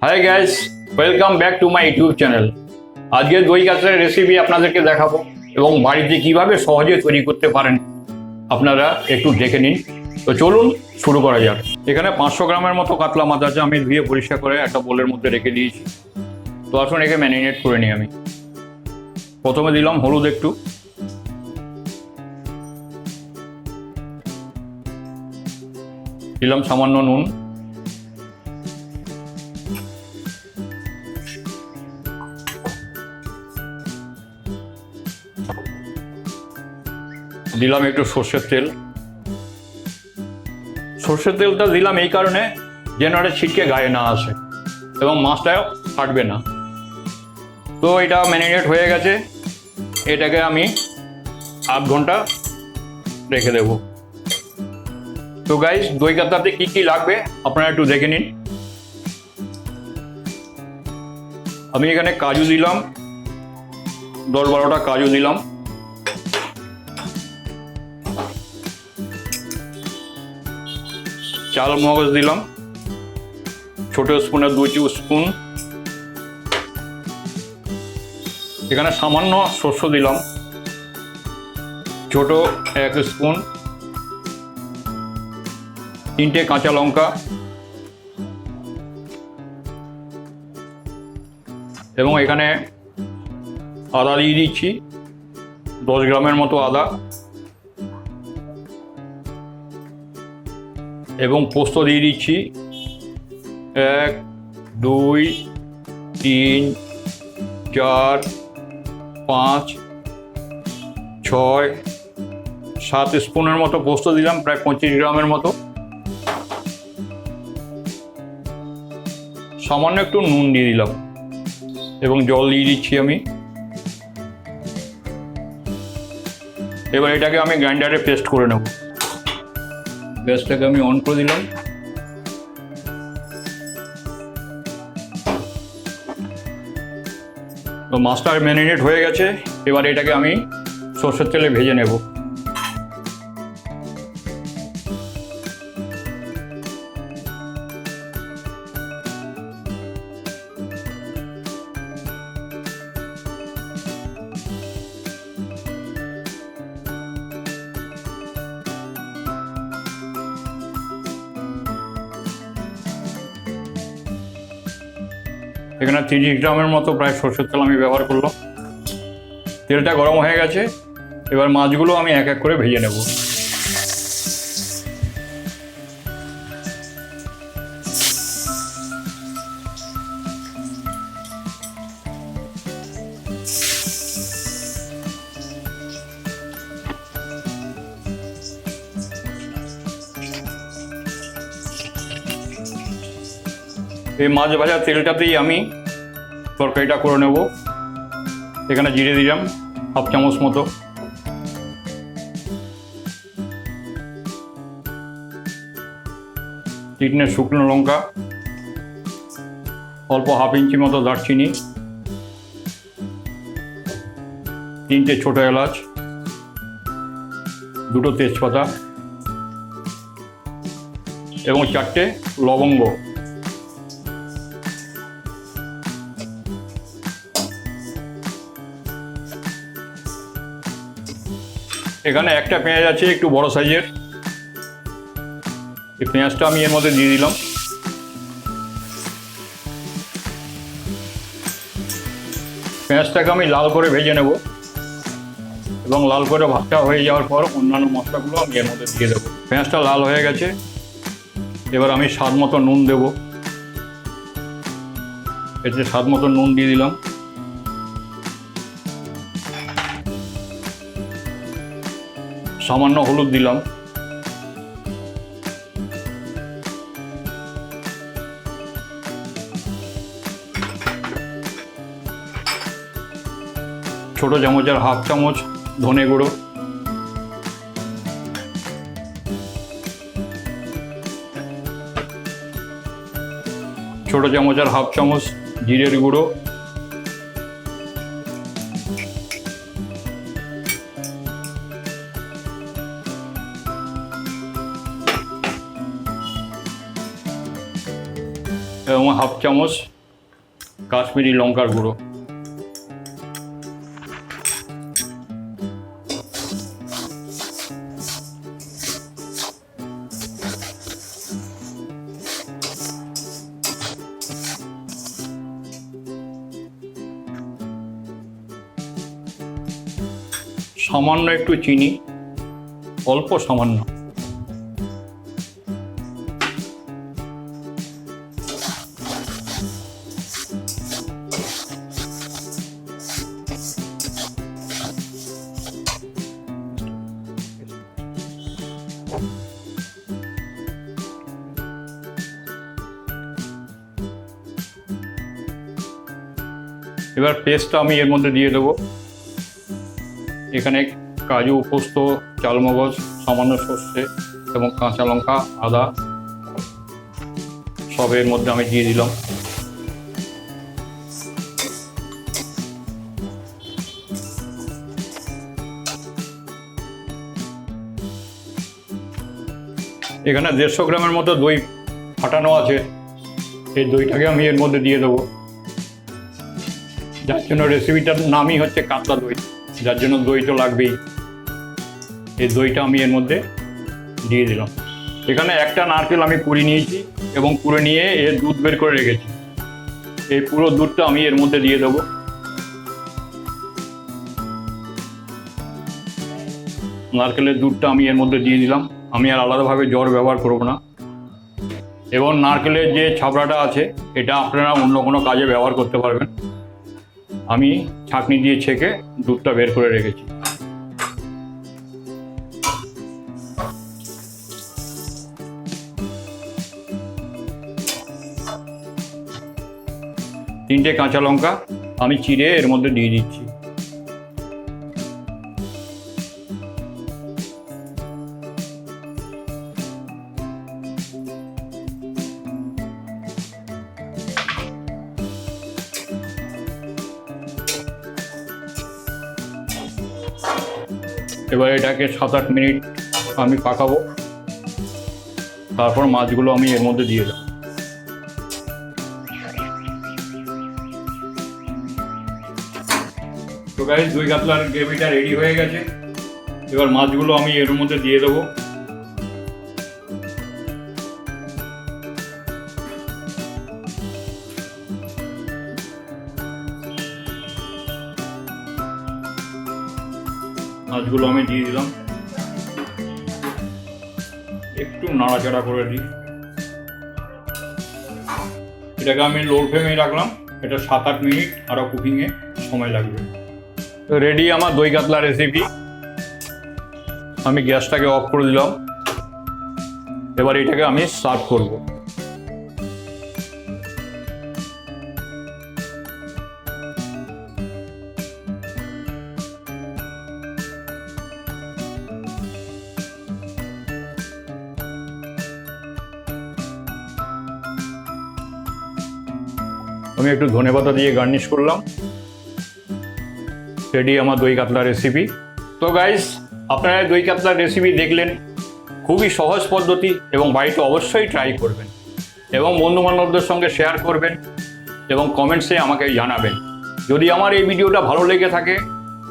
Hi guys, welcome back to my YouTube channel. আজকে দই কাতলার recipe আপনাদেরকে দেখাবো এবং বাড়িতে কিভাবে সহজে তৈরি করতে পারেন আপনারা একটু দেখে নিন। তো চলুন শুরু করা যাক। এখানে 500 গ্রামের মতো কাতলা মাছ আছে, আমি ধুয়ে পরিষ্কার করে একটা বোলের মধ্যে রেখে দিয়েছি। তো আসুন একে ম্যারিনেট করে নিই। আমি প্রথমে দিলাম হলুদ, একটু দিলাম সামান্য নুন, দিলাম একটু সর্ষের তেল। সর্ষের তেলটা দিলাম এই কারণে যেন এটা ছিটকে গায়ে না আসে এবং মাছটাও ফাটবে না। তো এটা ম্যারিনেট হয়ে গেছে, এটাকে আমি আধ ঘন্টা রেখে দেব। তো গাইস, দই কাতলাতে কি কি লাগবে আপনারা একটু দেখে নিন। আমি এখানে কাজু দিলাম, 10-12টা কাজু দিলাম, চাল মগজ দিলাম ছোট স্পুনের 2 স্পুন, এখানে সামান্য শস্য দিলাম ছোট 1 স্পুন, 3টে কাঁচা লঙ্কা এবং এখানে আদা দিয়ে দিচ্ছি 10 গ্রামের মতো আদা এবং পোস্ত দিয়ে দিচ্ছি 1 2 3 4 5 6 7 স্পুনের মতো পোস্ত দিলাম, প্রায় 25 গ্রামের মতো। সামান্য একটু নুন দিয়ে দিলাম এবং জল দিয়ে দিচ্ছি আমি। এবার এটাকে আমি গ্রাইন্ডারে পেস্ট করে নেব। গ্যাসটাকে আমি অন করে দিলাম। তো মাছটা ম্যারিনেট হয়ে গেছে, এবার এটাকে আমি সর্ষের তেলে ভেজে নেব। এখানে 30 গ্রামের মতো প্রায় সর্ষের তেল আমি ব্যবহার করলাম। তেলটা গরম হয়ে গেছে, এবার মাছগুলো আমি এক এক করে ভেজে নেব। এই মাছ ভাজা তেলটাতেই আমি তরকারিটা করে নেব। এখানে জিরে দিলাম 1/2 চামচ মতো, তিনটে শুকনো লঙ্কা, অল্প 1/2 ইঞ্চি মতো দারচিনি, 3টে ছোট এলাচ, 2টো তেজপাতা এবং 4টে লবঙ্গ। এখানে একটা পেঁয়াজ আছে একটু বড় সাইজের, এই পেঁয়াজটা আমি এর মধ্যে দিয়ে দিলাম। পেঁয়াজটাকে আমি লাল করে ভেজে নেব এবং লাল করে ভাজা হয়ে যাওয়ার পর অন্যান্য মশলাগুলো আমি এর মধ্যে দিয়ে দেবো। পেঁয়াজটা লাল হয়ে গেছে, এবার আমি স্বাদ মতো নুন দেব। এতে স্বাদ মতো নুন দিয়ে দিলাম। সামান্য হলুদ দিলাম। ছোট চামচের 1/2 চামচ ধনে গুঁড়ো, ছোট চামচের 1/2 চামচ জিরের গুঁড়ো, এবং 1/2 চামচ কাশ্মীরি লঙ্কার গুঁড়ো, সামান্য একটু চিনি, অল্প সামান্য, এবার পেস্টটা আমি এর মধ্যে দিয়ে দেবো। এখানে কাজু, পোস্ত, চাল মগজ, সামান্য সর্ষে এবং কাঁচা লঙ্কা, আদা সব এর মধ্যে আমি দিয়ে দিলাম। এখানে 150 গ্রামের মতো দই ফাটানো আছে, এই দইটাকে আমি এর মধ্যে দিয়ে দেবো, যার জন্য রেসিপিটার নামই হচ্ছে কাতলা দই, যার জন্য দই তো লাগবেই। এই দইটা আমি এর মধ্যে দিয়ে দিলাম। এখানে একটা নারকেল আমি কুড়ি নিয়েছি এবং কুড়ে নিয়ে এর দুধ বের করে রেখেছি, এই পুরো দুধটা আমি এর মধ্যে দিয়ে দেবো। নারকেলের দুধটা আমি এর মধ্যে দিয়ে দিলাম। আমি আর আলাদাভাবে জল ব্যবহার করব না। এবং নারকেলের যে ছাবড়াটা আছে এটা আপনারা অন্য কোনো কাজে ব্যবহার করতে পারবেন। আমি ছাঁকনি দিয়ে ছেঁকে দুধটা বের করে রেখেছি। তিনটে কাঁচা লঙ্কা আমি চিড়ে এর মধ্যে দিয়ে দিচ্ছি। এবার এটাকে 7-8 মিনিট আমি পাকাবো, তারপর মাছগুলো আমি এর মধ্যে দিয়ে দেবো। তো গাইস, দই কাতলার গ্রেভিটা রেডি হয়ে গেছে। এবার মাছগুলো আমি এর মধ্যে দিয়ে দেবো। মাছগুলো আমি দিয়ে দিলাম, একটু নাড়াচাড়া করে দিই। এটাকে আমি লো ফ্লেমে রাখলাম, এটা 7-8 মিনিট আরও কুকিংয়ে সময় লাগবে। তো রেডি আমার দই কাতলা রেসিপি। আমি গ্যাসটাকে অফ করে দিলাম। এবার এটাকে আমি সার্ভ করব। আমি একটু ধনেপাতা দিয়ে গার্নিশ করলাম। রেডি আমার দই কাতলা রেসিপি। তো গাইস, আপনারা দই কাতলার রেসিপি দেখলেন, খুবই সহজ পদ্ধতি এবং বাড়িতে অবশ্যই ট্রাই করবেন এবং বন্ধুবান্ধবদের সঙ্গে শেয়ার করবেন এবং কমেন্টসে আমাকে জানাবেন। যদি আমার এই ভিডিওটা ভালো লেগে থাকে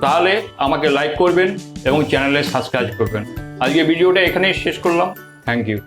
তাহলে আমাকে লাইক করবেন এবং চ্যানেলে সাবস্ক্রাইব করবেন। আজকে ভিডিওটা এখানেই শেষ করলাম। Thank you.